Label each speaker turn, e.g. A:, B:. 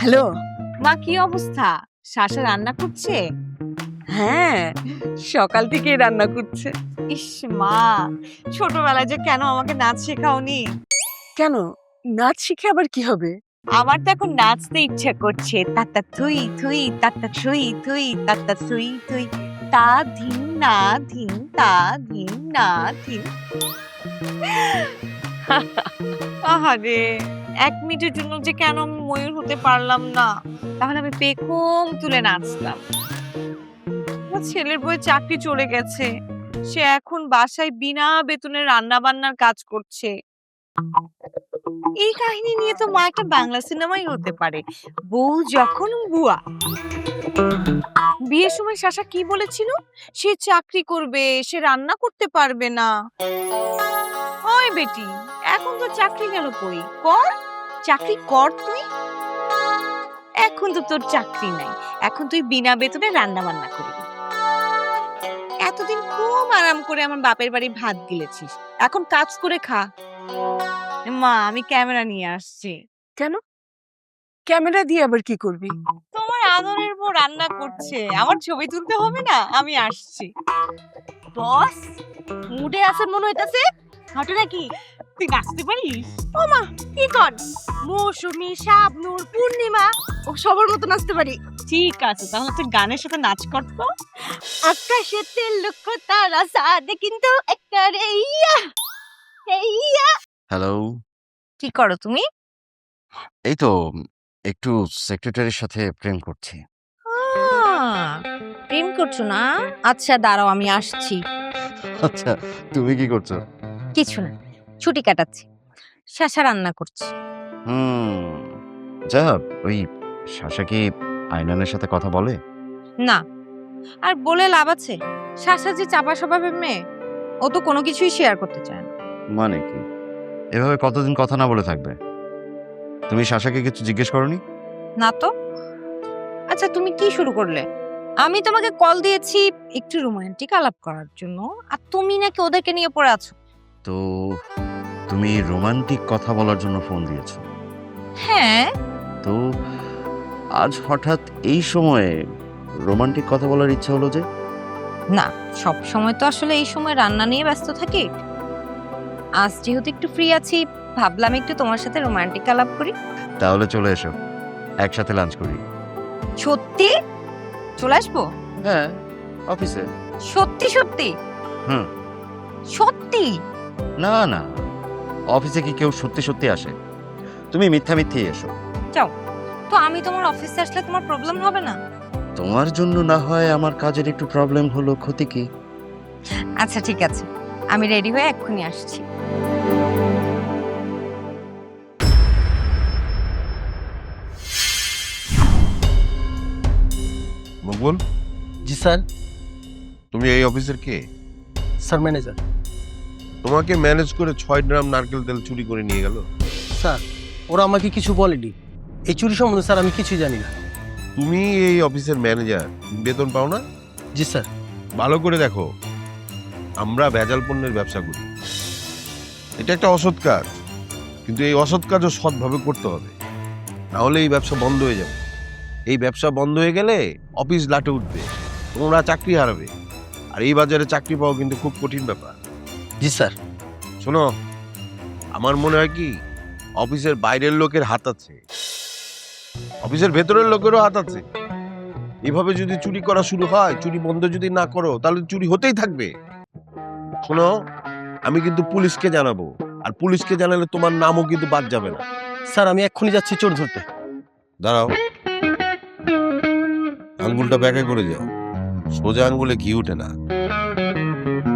A: Hello.
B: মা কি অবস্থা? শাশা রান্না করছে?
A: হ্যাঁ, সকাল থেকে রান্না করছে।
B: ইস মা, ছোটবেলায় যে কেন আমাকে নাচ শেখাওনি?
A: কেন, নাচ শিখে আবার কি হবে?
B: আমার তো এখন নাচতে ইচ্ছা করছে। তাতা থুই থুই তাতা থুই থুই তাতা থুই থুই তা ধিন না ধিন তা ধিন না ধিন। আহারে, 1 মিনিটের জন্য যে কেন আমি ময়ূর হতে পারলাম না? তাহলে আমি পেখম তুলে নাচতাম। আমার ছেলের বউয়ের চাকরি চলে গেছে। সে এখন বাসায় বিনা বেতনে রান্না বান্নার কাজ করছে। এই কাহিনী নিয়ে তো মা একটা বাংলা সিনেমাই হতে পারে, বউ যখন বুয়া। বিয়ের সময় শাশা কি বলেছিল? সে চাকরি করবে, সে রান্না করতে পারবে না। ওই বেটি, এখন তো চাকরি গেল কই? কর, চাকরি কর তুই। এখন তো তোর চাকরি নাই, এখন তুই বিনা বেতনে রান্না বান্না করবি। এতদিন খুব আরাম করে আমার বাপের বাড়ি ভাত গিলেছিস, এখন কাজ করে খা। মা, আমি ক্যামেরা নিয়ে আসছি।
A: কেন, ক্যামেরা দিয়ে আবার কি করবি?
B: তোমার আদরের বউ রান্না করছে, আমার ছবি তুলতে হবে না? আমি আসছি। বস, মুডে আছেন মনে হইতাছে। হাঁটু নাকি? তুই নাচতে পারিস? ও মা, কি কর? মৌসুমী, শাবনূর, পূর্ণিমা ও সবার মতো নাচতে পারি। ঠিক আছে, তাহলে তুই গানের সাথে নাচ কর তো। আকাশেতে লক্ষ তারা সাদে কিন্তু একটা রে ইয়া ইয়া।
C: হ্যালো।
B: কি করো তুমি?
C: এই তো একটু সেক্রেটারির সাথে প্রেম করছি।
B: প্রেম করছো না? আচ্ছা দাঁড়াও, আমি আসছি।
C: আচ্ছা, তুমি কি করছো?
B: কিছু না, ছুটি কাটাচ্ছি। শাশা রান্না করছি।
C: যা, ওই শাশা কি আয়নানের সাথে কথা বলে?
B: না, আর বলে লাভ আছে? শাশা যে চাপা স্বভাবের মেয়ে, ও তো কোনো কিছুই শেয়ার করতে চায় না।
C: মানে কি, এভাবে কতদিন কথা না বলে থাকবে? তুমি শাশাকে কিছু জিজ্ঞেস করনি?
B: না তো। আচ্ছা, তুমি কি শুরু করলে? আমি তোমাকে কল দিয়েছি একটু রোমান্টিক আলাপ করার জন্য, আর তুমি নাকি ওদেরকে নিয়ে পড়ে আছো।
C: তো তুমি রোমান্টিক কথা বলার জন্য ফোন দিয়েছো?
B: হ্যাঁ।
C: তো আজ হঠাৎ এই সময়ে রোমান্টিক কথা বলার ইচ্ছা হলো যে?
B: না, সব সময় তো আসলে এই সময় রান্না নিয়ে ব্যস্ত থাকি। আজ যেহেতু একটু ফ্রি আছি, ভাবলাম একটু তোমার সাথে রোমান্টিক আলাপ করি।
C: তাহলে চলে এসো, একসাথে লাঞ্চ করি।
B: সত্যি চলে আসবো?
C: হ্যাঁ, অফিসে।
B: সত্যি সত্যি?
C: হুম।
B: সত্যি?
C: না না, অফিসে কি কেউ সত্যি সত্যি আসে? তুমি মিথ্যা মিথ্যেই এসো।
B: যাও তো, আমি তোমার অফিসে আসলে তোমার প্রবলেম হবে না?
C: তোমার জন্য না হয় আমার কাজের একটু প্রবলেম হলো, ক্ষতি কি?
B: আচ্ছা ঠিক আছে, আমি রেডি হয়ে এক্ষুনি আসছি।
D: মকবুল,
E: জি স্যার।
D: তুমি এই অফিসের কে?
E: Sir manager.
D: তোমাকে ম্যানেজ করে 6 ড্রাম নারকেল তেল চুরি করে নিয়ে গেল।
E: স্যার, ওরা আমাকে কিছু বলেনি। এই চুরি সম্বন্ধে স্যার আমি কিছুই জানি না।
D: তুমি এই অফিসের ম্যানেজার, বেতন পাও না?
E: জি স্যার।
D: ভালো করে দেখো, আমরা ভেজাল পণ্যের ব্যবসা করি। এটা একটা অসৎ কাজ, কিন্তু এই অসৎ কাজও সৎভাবে করতে হবে, নাহলে এই ব্যবসা বন্ধ হয়ে যাবে। এই ব্যবসা বন্ধ হয়ে গেলে অফিস লাটে উঠবে, তোমরা চাকরি হারাবে। আর এই বাজারে চাকরি পাওয়া কিন্তু খুব কঠিন ব্যাপার।
E: জি স্যার।
D: শোনো, আমার মনে হয় কি, অফিসের বাইরের লোকের হাত আছে, অফিসের ভেতরের লোকেরও হাত আছে। এভাবে যদি চুরি করা শুরু হয়, চুরি বন্ধ যদি না করো, তাহলে চুরি হতেই থাকবে। শোনো, আমি কিন্তু পুলিশকে জানাবো, আর পুলিশকে জানালে তোমার নামও কিন্তু বাদ যাবে না।
E: স্যার, আমি এক্ষুনি যাচ্ছি চোর ধরতে।
D: দাঁড়াও, আঙ্গুলটা ব্যাকে করে যাও, সোজা আঙ্গুলে ঘি উঠে না।